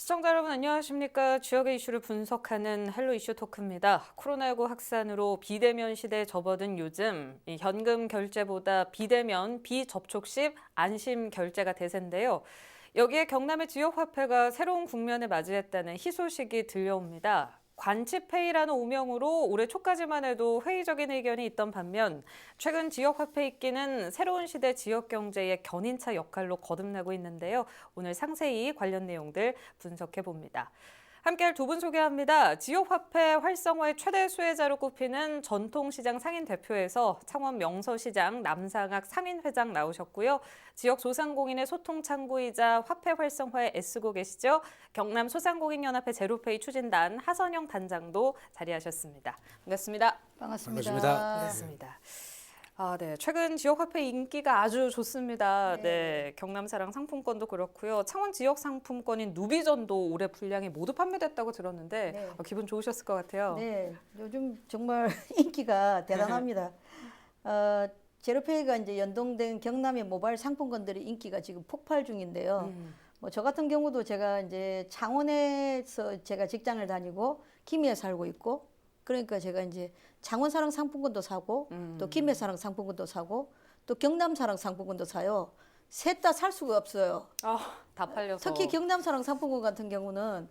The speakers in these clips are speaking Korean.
시청자 여러분 안녕하십니까. 지역의 이슈를 분석하는 헬로 이슈 토크입니다. 코로나19 확산으로 비대면 시대에 접어든 요즘 이 현금 결제보다 비대면, 비접촉 시 안심 결제가 대세인데요. 여기에 경남의 지역화폐가 새로운 국면을 맞이했다는 희소식이 들려옵니다. 관치페이라는 오명으로 올해 초까지만 해도 회의적인 의견이 있던 반면 최근 지역화폐 있기는 새로운 시대 지역경제의 견인차 역할로 거듭나고 있는데요. 오늘 상세히 관련 내용들 분석해 봅니다. 함께할 두 분 소개합니다. 지역화폐 활성화의 최대 수혜자로 꼽히는 전통시장 상인대표에서 창원 명서시장 남상학 상인회장 나오셨고요. 지역 소상공인의 소통창구이자 화폐 활성화에 애쓰고 계시죠. 경남 소상공인연합회 제로페이 추진단 하선영 단장도 자리하셨습니다. 반갑습니다. 반갑습니다. 반갑습니다. 네. 최근 지역화폐 인기가 아주 좋습니다. 네. 네. 경남사랑 상품권도 그렇고요. 창원 지역 상품권인 누비전도 올해 분량이 모두 판매됐다고 들었는데 네. 기분 좋으셨을 것 같아요. 네, 요즘 정말 인기가 대단합니다. 제로페이가 이제 연동된 경남의 모바일 상품권들의 인기가 지금 폭발 중인데요. 뭐 저 같은 경우도 제가 이제 창원에서 제가 직장을 다니고 김해에 살고 있고, 그러니까 제가 이제 창원사랑 상품권도 사고 또 김해사랑 상품권도 사고 또 경남사랑 상품권도 사요. 셋 다 살 수가 없어요. 다 팔려서. 특히 경남사랑 상품권 같은 경우는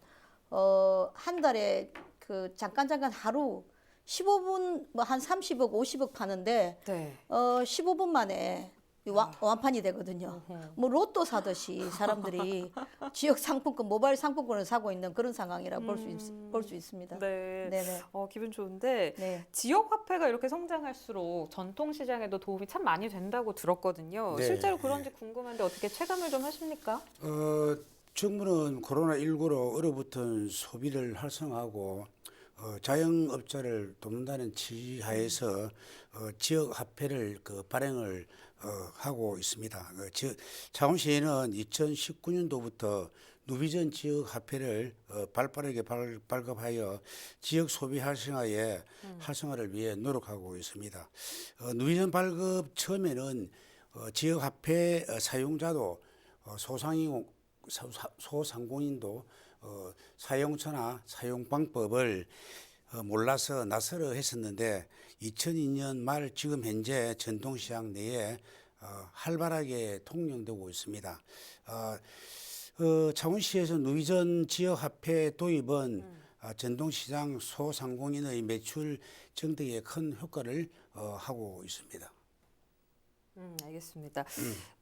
한 달에 그 잠깐 하루 15분 뭐 한 30억, 50억 파는데 네. 15분 만에 완판이 되거든요. 뭐 로또 사듯이 사람들이 지역 상품권, 모바일 상품권을 사고 있는 그런 상황이라 볼 수 있습니다. 네. 네네. 기분 좋은데 네. 지역 화폐가 이렇게 성장할수록 전통 시장에도 도움이 참 많이 된다고 들었거든요. 네. 실제로 그런지 궁금한데 어떻게 체감을 좀 하십니까? 정부는 코로나19로 얼어붙은 소비를 활성화하고 자영업자를 돕는다는 취지하에서 지역 화폐를 발행을 하고 있습니다. 창원시에는 2019년도부터 누비전 지역 화폐를 발빠르게 발급하여 지역 소비 활성화를 위해 노력하고 있습니다. 누비전 발급 처음에는 지역 화폐 사용자도 소상공인도 사용처나 사용 방법을 몰라서 낯설어 했었는데 2002년 말 지금 현재 전통시장 내에 활발하게 통용되고 있습니다. 창원시에서 누이전 지역화폐 도입은 전통시장 소상공인의 매출 증대에 큰 효과를 하고 있습니다. 알겠습니다.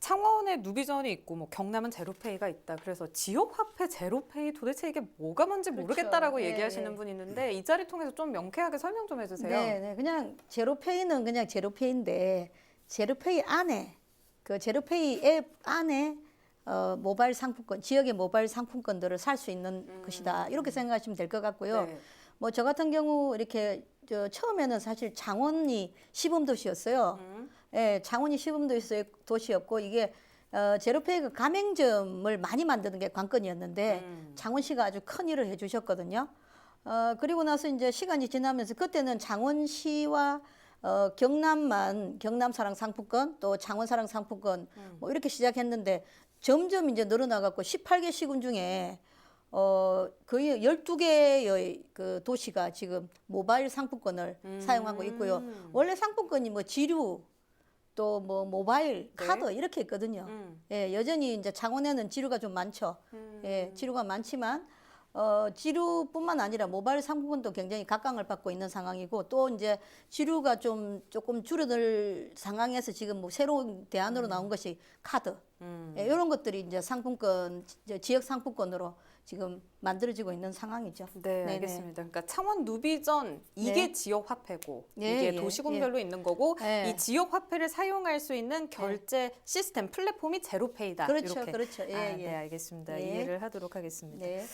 창원에 누비전이 있고 뭐 경남은 제로페이가 있다. 그래서 지역 화폐 제로페이 도대체 이게 뭐가 뭔지 그렇죠. 모르겠다라고 네, 얘기하시는 네. 분이 있는데 이 자리 통해서 좀 명쾌하게 설명 좀 해주세요. 네, 그냥 제로페이는 그냥 제로페이인데 제로페이 안에 그 제로페이 앱 안에 모바일 상품권, 지역의 모바일 상품권들을 살 수 있는 것이다. 이렇게 생각하시면 될 것 같고요. 네. 뭐 저 같은 경우 이렇게 처음에는 사실 창원이 시범도시였어요. 예, 창원이 시범도시였고 이게 제로페이가 가맹점을 많이 만드는 게 관건이었는데 창원시가 아주 큰 일을 해주셨거든요. 그리고 나서 이제 시간이 지나면서 그때는 창원시와 경남사랑 상품권 또 창원사랑 상품권 뭐 이렇게 시작했는데 점점 이제 늘어나갖고 18개 시군 중에 거의 12개의 그 도시가 지금 모바일 상품권을 사용하고 있고요. 원래 상품권이 뭐 지류 또 뭐 모바일 카드 이렇게 있거든요. 예, 여전히 이제 창원에는 지류가 좀 많죠. 예, 지류가 많지만 지류뿐만 아니라 모바일 상품권도 굉장히 각광을 받고 있는 상황이고 또 이제 지류가 조금 줄어들 상황에서 지금 뭐 새로운 대안으로 나온 것이 카드. 예, 이런 것들이 이제 지역 상품권으로 지금 만들어지고 있는 상황이죠. 네, 네네. 알겠습니다. 그러니까 창원 누비전 이게 네. 지역 화폐고 예, 이게 예, 도시군별로 있는 거고 예. 이 지역 화폐를 사용할 수 있는 결제 시스템 플랫폼이 제로페이다. 그렇죠, 이렇게. 그렇죠. 예, 예. 네, 알겠습니다. 네. 이해를 하도록 하겠습니다. 네.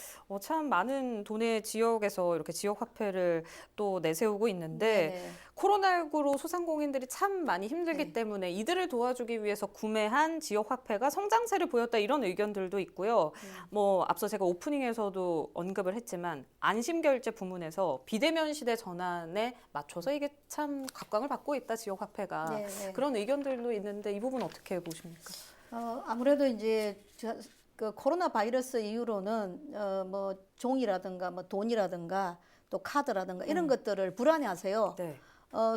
참 많은 도내 지역에서 이렇게 지역 화폐를 또 내세우고 있는데 네네. 코로나19로 소상공인들이 참 많이 힘들기 네. 때문에 이들을 도와주기 위해서 구매한 지역 화폐가 성장세를 보였다 이런 의견들도 있고요. 뭐 앞서 제가 오프닝에서도 언급을 했지만 안심결제 부문에서 비대면 시대 전환에 맞춰서 이게 참 각광을 받고 있다 지역 화폐가 네, 네. 그런 의견들도 있는데 이 부분 어떻게 보십니까? 아무래도 이제 그 코로나 바이러스 이후로는 뭐 종이라든가 뭐 돈이라든가 또 카드라든가 이런 것들을 불안해하세요. 네.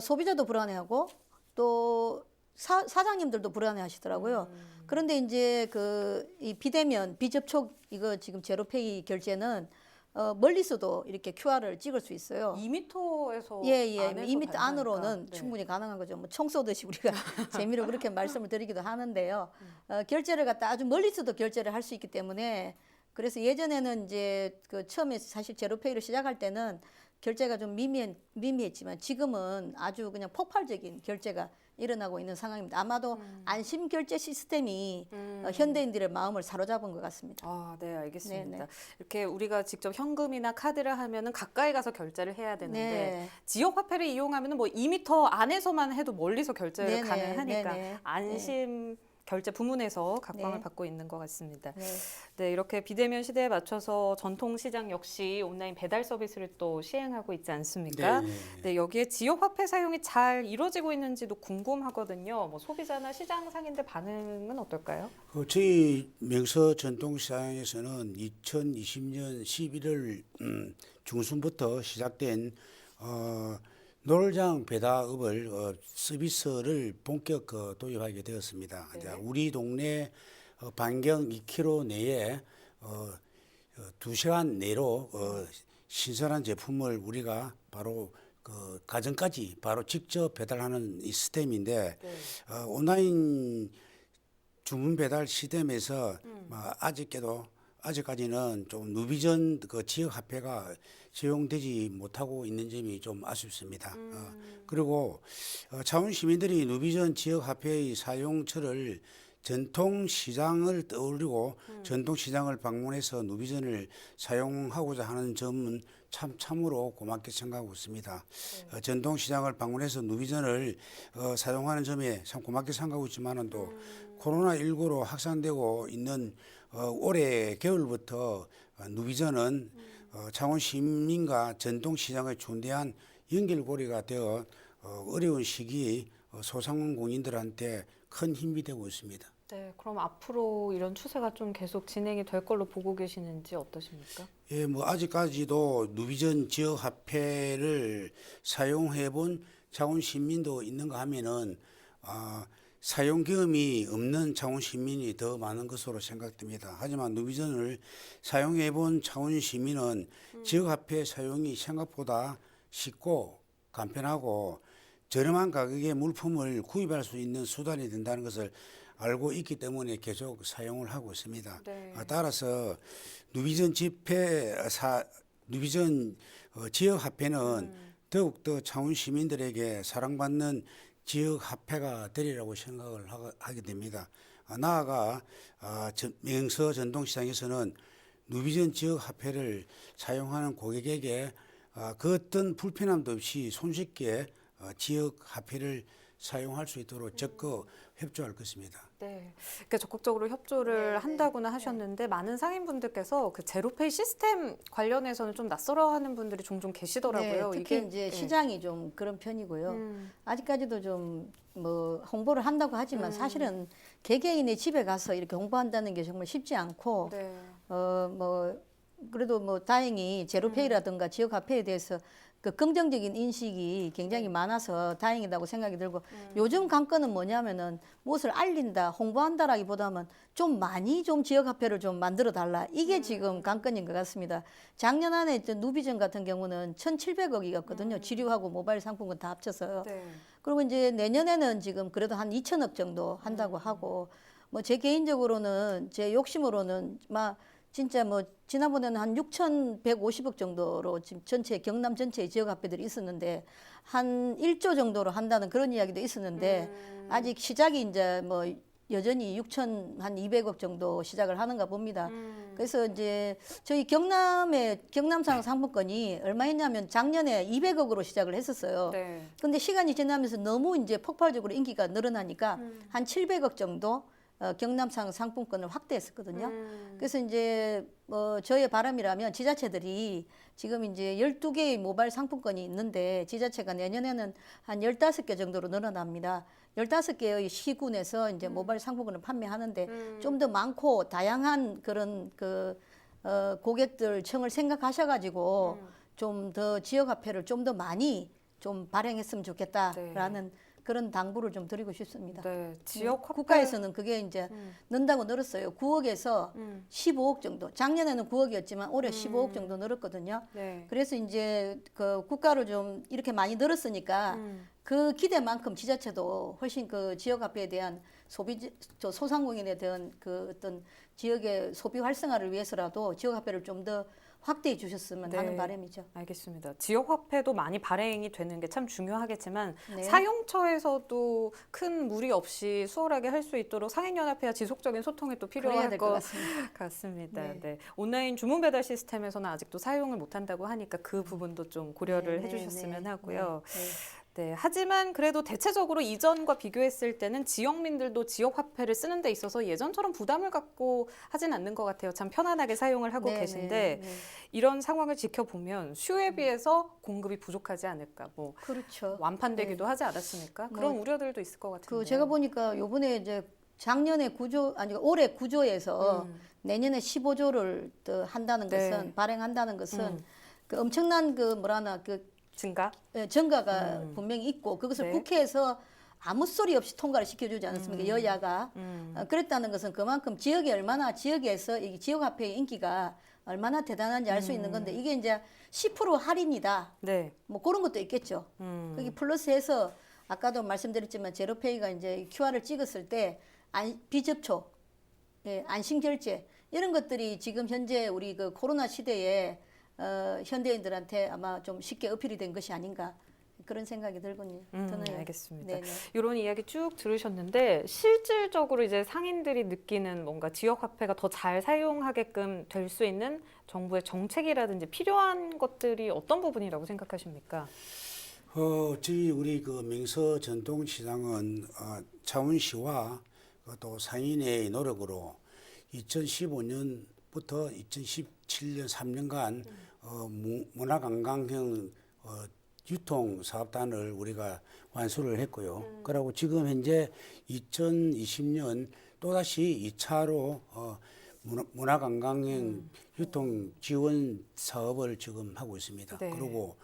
소비자도 불안해하고 또 사장님들도 불안해하시더라고요. 그런데 이제 이 비대면 비접촉 이거 지금 제로페이 결제는 멀리서도 이렇게 QR을 찍을 수 있어요. 2m에서 예, 안에서 2m 간다니까. 안으로는 네. 충분히 가능한 거죠. 뭐 총 쏘듯이 우리가 재미로 그렇게 말씀을 드리기도 하는데요. 결제를 갖다 아주 멀리서도 결제를 할 수 있기 때문에 그래서 예전에는 이제 그 처음에 사실 제로페이를 시작할 때는 결제가 좀 미미했지만 지금은 아주 그냥 폭발적인 결제가 일어나고 있는 상황입니다. 아마도 안심 결제 시스템이 현대인들의 마음을 사로잡은 것 같습니다. 아, 네, 알겠습니다. 네네. 이렇게 우리가 직접 현금이나 카드를 하면은 가까이 가서 결제를 해야 되는데 네. 지역 화폐를 이용하면은 뭐 2m 안에서만 해도 멀리서 결제를 네네, 가능하니까 네네. 안심 결제 부문에서 각광을 네. 받고 있는 것 같습니다. 네. 네, 이렇게 비대면 시대에 맞춰서 전통시장 역시 온라인 배달 서비스를 또 시행하고 있지 않습니까? 네. 네, 여기에 지역 화폐 사용이 잘 이루어지고 있는지도 궁금하거든요. 뭐 소비자나 시장 상인들 반응은 어떨까요? 저희 명서 전통시장에서는 2020년 11월 중순부터 시작된 놀장 배달업을 서비스를 본격 도입하게 되었습니다. 네. 이제 우리 동네 반경 2km 내에 2시간 내로 신선한 제품을 우리가 바로 그 가정까지 바로 직접 배달하는 이 시스템인데 네. 온라인 주문 배달 시스템에서 아직까지는 좀 누비전 그 지역 화폐가 사용되지 못하고 있는 점이 좀 아쉽습니다. 그리고 차원 시민들이 누비전 지역 화폐의 사용처를 전통 시장을 떠올리고 전통 시장을 방문해서 누비전을 사용하고자 하는 점은 참으로 고맙게 생각하고 있습니다. 전통 시장을 방문해서 누비전을 사용하는 점에 참 고맙게 생각하고 있지만은 또 코로나19로 확산되고 있는 올해 겨울부터 누비전은 창원 시민과 전통 시장의 중대한 연결고리가 되어 어려운 시기에 소상공인들한테 큰 힘이 되고 있습니다. 네, 그럼 앞으로 이런 추세가 좀 계속 진행이 될 걸로 보고 계시는지 어떠십니까? 예, 뭐 아직까지도 누비전 지역 화폐를 사용해 본 창원 시민도 있는가 하면은 사용 경험이 없는 창원 시민이 더 많은 것으로 생각됩니다. 하지만 누비전을 사용해 본 창원 시민은 지역 화폐 사용이 생각보다 쉽고 간편하고 저렴한 가격의 물품을 구입할 수 있는 수단이 된다는 것을 알고 있기 때문에 계속 사용을 하고 있습니다. 네. 따라서 누비전 지역 화폐는 더욱더 창원 시민들에게 사랑받는 지역 화폐가 되리라고 생각을 하게 됩니다. 나아가 명서 전통시장에서는 누비전 지역 화폐를 사용하는 고객에게 그 어떤 불편함도 없이 손쉽게 지역 화폐를 사용할 수 있도록 적극 협조할 것입니다. 네, 그러니까 적극적으로 협조를 한다고는 하셨는데 많은 상인분들께서 그 제로페이 시스템 관련해서는 좀 낯설어하는 분들이 종종 계시더라고요. 네, 특히 이제 시장이 좀 그런 편이고요. 아직까지도 좀 뭐 홍보를 한다고 하지만 사실은 개개인의 집에 가서 이렇게 홍보한다는 게 정말 쉽지 않고 네. 뭐 그래도 뭐 다행히 제로페이라든가 지역 화폐에 대해서 그 긍정적인 인식이 굉장히 많아서 다행이라고 생각이 들고 요즘 관건은 뭐냐면은 무엇을 알린다, 홍보한다라기보다는 좀 많이 좀 지역 화폐를 좀 만들어 달라. 이게 지금 관건인 것 같습니다. 작년 안에 누비전 같은 경우는 1,700억이었거든요. 지류하고 모바일 상품권 다 합쳐서. 네. 그리고 이제 내년에는 지금 그래도 한 2천억 정도 한다고 하고 뭐 제 개인적으로는 제 욕심으로는 막 진짜 뭐 지난번에는 한 6,150억 정도로 지금 전체 경남 전체의 지역 화폐들이 있었는데 한 1조 정도로 한다는 그런 이야기도 있었는데 아직 시작이 이제 뭐 여전히 6,200억 정도 시작을 하는가 봅니다. 그래서 이제 저희 경남상 상품권이 얼마였냐면 작년에 200억으로 시작을 했었어요. 네. 근데 시간이 지나면서 너무 이제 폭발적으로 인기가 늘어나니까 한 700억 정도 경남상 상품권을 확대했었거든요. 그래서 이제 저의 바람이라면 지자체들이 지금 이제 12개의 모바일 상품권이 있는데 지자체가 내년에는 한 15개 정도로 늘어납니다. 15개의 시군에서 이제 모바일 상품권을 판매하는데 좀 더 많고 다양한 그런 고객들 청을 생각하셔가지고 좀 더 지역화폐를 좀 더 많이 좀 발행했으면 좋겠다라는 그런 당부를 좀 드리고 싶습니다. 네, 지역 화폐 국가에서는 그게 이제 는다고 늘었어요. 9억에서 15억 정도. 작년에는 9억이었지만 올해 15억 정도 늘었거든요. 네. 그래서 이제 그 국가로 좀 이렇게 많이 늘었으니까 그 기대만큼 지자체도 훨씬 그 지역 화폐에 대한 소상공인에 대한 그 어떤 지역의 소비 활성화를 위해서라도 지역 화폐를 좀 더 확대해 주셨으면 네. 하는 바람이죠. 알겠습니다. 지역 화폐도 많이 발행이 되는 게 참 중요하겠지만 네. 사용처에서도 큰 무리 없이 수월하게 할 수 있도록 상인연합회와 지속적인 소통이 또 그래야 필요할 될 것 것 같습니다. 같습니다. 네. 네. 온라인 주문 배달 시스템에서는 아직도 사용을 못한다고 하니까 그 부분도 좀 고려를 네, 해주셨으면 네, 하고요. 네, 네. 네, 하지만 그래도 대체적으로 이전과 비교했을 때는 지역민들도 지역 화폐를 쓰는 데 있어서 예전처럼 부담을 갖고 하진 않는 것 같아요. 참 편안하게 사용을 하고 네, 계신데 네, 네. 이런 상황을 지켜보면 수요에 비해서 공급이 부족하지 않을까, 뭐 그렇죠. 완판되기도 하지 않았습니까? 그런 우려들도 있을 것 같은데. 그 제가 보니까 요번에 이제 작년에 올해 구조에서 내년에 15조를 또 한다는 네. 것은 발행한다는 것은 그 엄청난 그 뭐라나 그 증가? 증가가 분명히 있고 그것을 네. 국회에서 아무 소리 없이 통과를 시켜주지 않았습니까? 여야가 그랬다는 것은 그만큼 지역이 얼마나 지역에서 이 지역화폐의 인기가 얼마나 대단한지 알 수 있는 건데 이게 이제 10% 할인이다. 네. 뭐 그런 것도 있겠죠. 거기 플러스해서 아까도 말씀드렸지만 제로페이가 이제 QR을 찍었을 때 비접촉, 안심결제 이런 것들이 지금 현재 우리 그 코로나 시대에 현대인들한테 아마 좀 쉽게 어필이 된 것이 아닌가 그런 생각이 들군요. 드네요. 알겠습니다. 네네. 이런 이야기 쭉 들으셨는데 실질적으로 이제 상인들이 느끼는 뭔가 지역 화폐가 더 잘 사용하게끔 될 수 있는 정부의 정책이라든지 필요한 것들이 어떤 부분이라고 생각하십니까? 저희 우리 그 명서 전통시장은 창원시와 또 상인의 노력으로 2015년부터 2017년 3년간 문화관광형 유통사업단을 우리가 완수를 했고요. 그리고 지금 현재 2020년 또다시 2차로 문화관광형 유통 지원 사업을 지금 하고 있습니다. 네. 그리고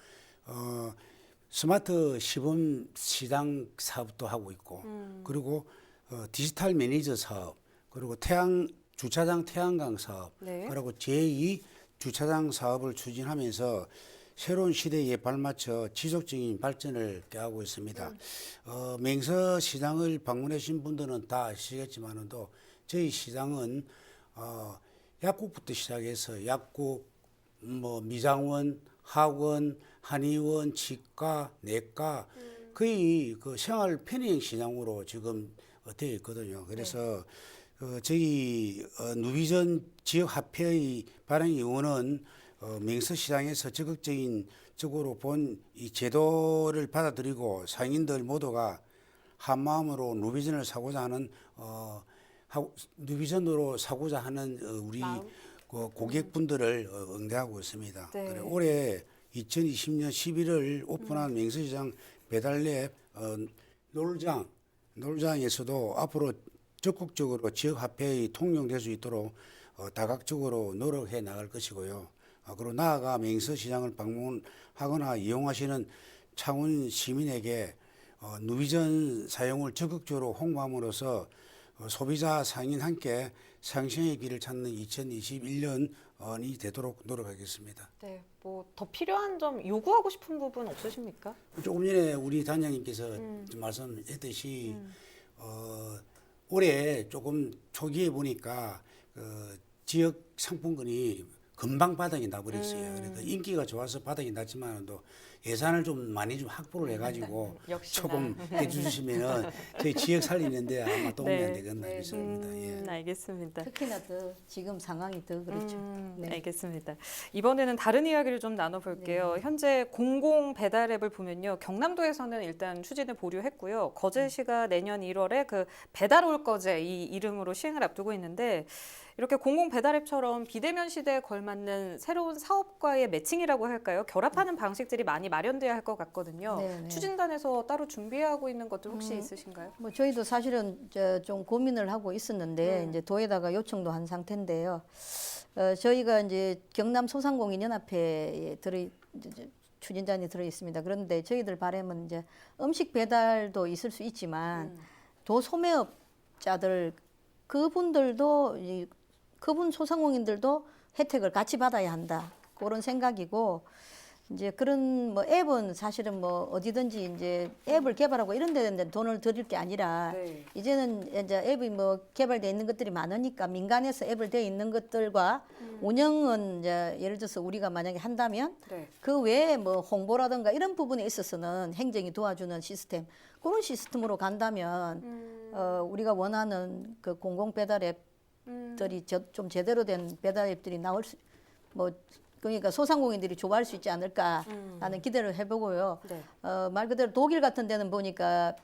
스마트 시범 시장 사업도 하고 있고, 그리고 디지털 매니저 사업, 그리고 주차장 태양광 사업, 네. 그리고 제2 주차장 사업을 추진하면서 새로운 시대에 발맞춰 지속적인 발전을 꾀하고 있습니다. 맹서 시장을 방문하신 분들은 다 아시겠지만도 저희 시장은 약국부터 시작해서 약국, 미장원, 학원, 한의원, 치과, 내과 거의 그 생활 편의형 시장으로 지금 되어 있거든요. 그래서 저희 누비전 지역 화폐의 발행 이유는 맹서 시장에서 적극적으로 본 이 제도를 받아들이고 상인들 모두가 한 마음으로 누비전을 사고자 하는 누비전으로 사고자 하는 우리 고객분들을 응대하고 있습니다. 네. 그래, 올해 2020년 11월 오픈한 맹서시장 배달앱 놀장에서도 앞으로 적극적으로 지역화폐의 통용될 수 있도록 다각적으로 노력해 나갈 것이고요. 그리고 나아가 맹서시장을 방문하거나 이용하시는 창원 시민에게 누비전 사용을 적극적으로 홍보함으로써 소비자 상인 함께 상생의 길을 찾는 2021년이 되도록 노력하겠습니다. 네, 뭐 더 필요한 점 요구하고 싶은 부분 없으십니까? 조금 전에 우리 단장님께서 말씀했듯이 올해 조금 초기에 보니까 지역 상품권이 금방 바닥이 나버렸어요. 그러니까 인기가 좋아서 바닥이 났지만도 예산을 좀 많이 좀 확보를 해가지고 역시나. 조금 해주시면은 저희 지역 살리는데 아마 도움이 네. 안 되겠나 싶습니다. 예. 알겠습니다. 특히나 더 지금 상황이 더 그렇죠. 네. 알겠습니다. 이번에는 다른 이야기를 좀 나눠볼게요. 현재 공공 배달 앱을 보면요. 경남도에서는 일단 추진을 보류했고요. 거제시가 내년 1월에 그 배달 올 거제 이 이름으로 시행을 앞두고 있는데 이렇게 공공 배달 앱처럼 비대면 시대에 걸맞는 새로운 사업과의 매칭이라고 할까요? 결합하는 방식들이 많이 마련돼야 할 것 같거든요. 네, 네. 추진단에서 따로 준비하고 있는 것들 혹시 있으신가요? 뭐 저희도 사실은 좀 고민을 하고 있었는데 이제 도에다가 요청도 한 상태인데요. 저희가 이제 경남 소상공인 연합회에 추진단이 들어 있습니다. 그런데 저희들 바람은 이제 음식 배달도 있을 수 있지만 도소매업자들 그분들도 그분 소상공인들도 혜택을 같이 받아야 한다. 그런 생각이고 이제 그런 뭐 앱은 사실은 뭐 어디든지 이제 앱을 개발하고 이런 데 돈을 들일 게 아니라 네. 이제는 이제 앱이 뭐 개발되어 있는 것들이 많으니까 민간에서 앱을 되어 있는 것들과 운영은 이제 예를 들어서 우리가 만약에 한다면 네. 그 외에 뭐 홍보라든가 이런 부분에 있어서는 행정이 도와주는 시스템 그런 시스템으로 간다면 우리가 원하는 그 공공 배달 앱들이 좀 제대로 된 배달 앱들이 나올 수 뭐 그러니까 소상공인들이 좋아할 수 있지 않을까라는 기대를 해보고요. 네. 말 그대로 독일 같은 데는 보니까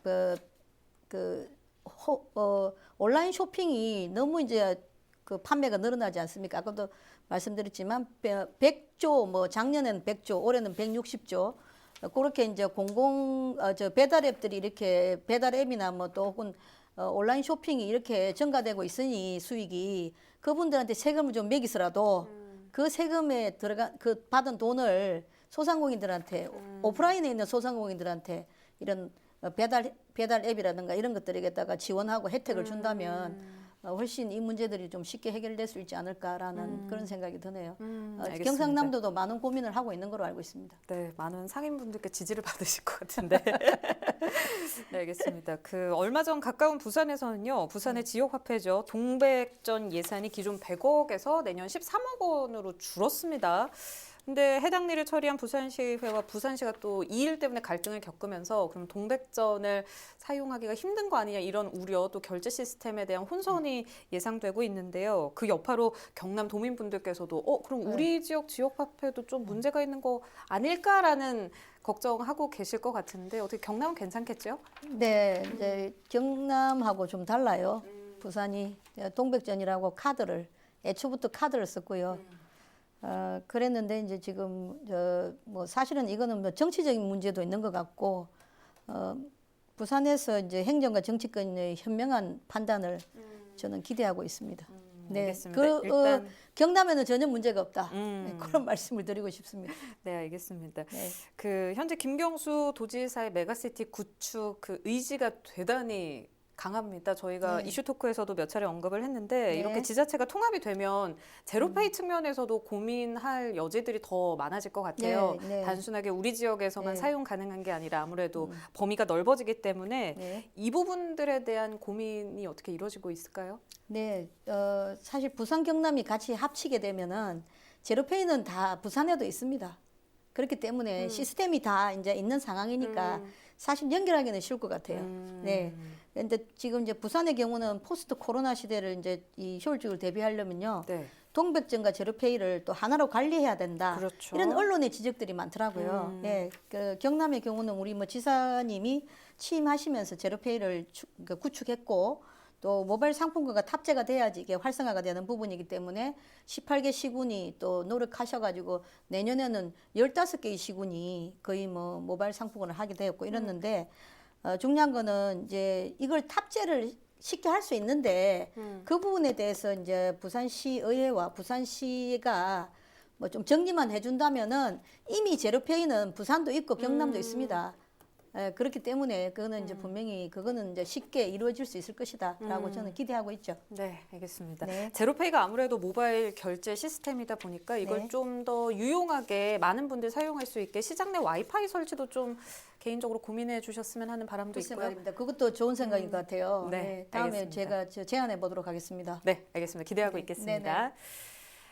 온라인 쇼핑이 너무 이제 그 판매가 늘어나지 않습니까? 아까도 말씀드렸지만 100조 뭐 작년에는 100조, 올해는 160조 그렇게 이제 배달 앱들이 이렇게 배달 앱이나 뭐 또 혹은 온라인 쇼핑이 이렇게 증가되고 있으니 수익이 그분들한테 세금을 좀 매기서라도 그 세금에 그 받은 돈을 소상공인들한테 오프라인에 있는 소상공인들한테 이런 배달 앱이라든가 이런 것들에다가 지원하고 혜택을 준다면 훨씬 이 문제들이 좀 쉽게 해결될 수 있지 않을까라는 그런 생각이 드네요. 알겠습니다. 경상남도도 많은 고민을 하고 있는 걸로 알고 있습니다. 네, 많은 상인분들께 지지를 받으실 것 같은데. 네, 알겠습니다. 그 얼마 전 가까운 부산에서는요, 부산의 지역 화폐죠. 동백전 예산이 기존 100억에서 내년 13억 원으로 줄었습니다. 근데 해당 일을 처리한 부산시의회와 부산시가 또 이 일 때문에 갈등을 겪으면서 그럼 동백전을 사용하기가 힘든 거 아니냐 이런 우려 또 결제 시스템에 대한 혼선이 예상되고 있는데요. 그 여파로 경남 도민분들께서도 그럼 우리 지역 화폐도 좀 문제가 있는 거 아닐까라는 걱정하고 계실 것 같은데 어떻게 경남은 괜찮겠죠? 네, 이제 경남하고 좀 달라요. 부산이 동백전이라고 애초부터 카드를 썼고요. 그랬는데 이제 지금 뭐 사실은 이거는 뭐 정치적인 문제도 있는 것 같고 부산에서 이제 행정과 정치권의 현명한 판단을 저는 기대하고 있습니다. 네, 알겠습니다. 일단 경남에는 전혀 문제가 없다. 네, 그런 말씀을 드리고 싶습니다. 네, 알겠습니다. 네. 그 현재 김경수 도지사의 메가시티 구축 그 의지가 대단히 강합니다. 저희가 네. 이슈 토크에서도 몇 차례 언급을 했는데 네. 이렇게 지자체가 통합이 되면 제로페이 측면에서도 고민할 여지들이 더 많아질 것 같아요. 네, 네. 단순하게 우리 지역에서만 네. 사용 가능한 게 아니라 아무래도 범위가 넓어지기 때문에 네. 이 부분들에 대한 고민이 어떻게 이루어지고 있을까요? 네, 사실 부산 경남이 같이 합치게 되면은 제로페이는 다 부산에도 있습니다. 그렇기 때문에 시스템이 다 이제 있는 상황이니까 사실 연결하기는 쉬울 것 같아요. 네. 근데 지금 이제 부산의 경우는 포스트 코로나 시대를 이제 이 효율적으로 대비하려면요. 네. 동백전과 제로페이를 또 하나로 관리해야 된다. 그렇죠. 이런 언론의 지적들이 많더라고요. 네, 그 경남의 경우는 우리 뭐 지사님이 취임하시면서 제로페이를 구축했고 또 모바일 상품권가 탑재가 돼야지 이게 활성화가 되는 부분이기 때문에 18개 시군이 또 노력하셔가지고 내년에는 15개의 시군이 거의 뭐 모바일 상품권을 하게 되었고 이랬는데 중요한 거는 이제 이걸 탑재를 쉽게 할 수 있는데 그 부분에 대해서 이제 부산시 의회와 부산시가 뭐 좀 정리만 해준다면은 이미 제로페이는 부산도 있고 경남도 있습니다. 그렇기 때문에 그거는 이제 분명히 그거는 이제 쉽게 이루어질 수 있을 것이다라고 저는 기대하고 있죠. 네, 알겠습니다. 네. 제로페이가 아무래도 모바일 결제 시스템이다 보니까 이걸 네. 좀 더 유용하게 많은 분들 사용할 수 있게 시장 내 와이파이 설치도 좀 개인적으로 고민해 주셨으면 하는 바람도 그 있고요. 생각입니다. 그것도 좋은 생각인 것 같아요. 네, 다음에 알겠습니다. 제가 제안해 보도록 하겠습니다. 네, 알겠습니다. 기대하고 네, 있겠습니다.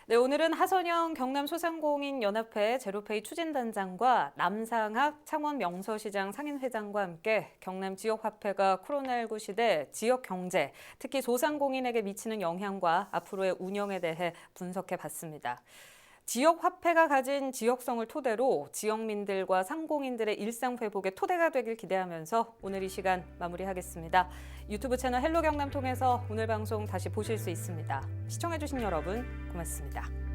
네, 오늘은 하선영 경남소상공인연합회 제로페이 추진단장과 남상학 창원명서시장 상인회장과 함께 경남 지역화폐가 코로나19 시대 지역 경제, 특히 소상공인에게 미치는 영향과 앞으로의 운영에 대해 분석해 봤습니다. 지역화폐가 가진 지역성을 토대로 지역민들과 상공인들의 일상 회복의 토대가 되길 기대하면서 오늘 이 시간 마무리하겠습니다. 유튜브 채널 헬로 경남 통해서 오늘 방송 다시 보실 수 있습니다. 시청해주신 여러분 고맙습니다.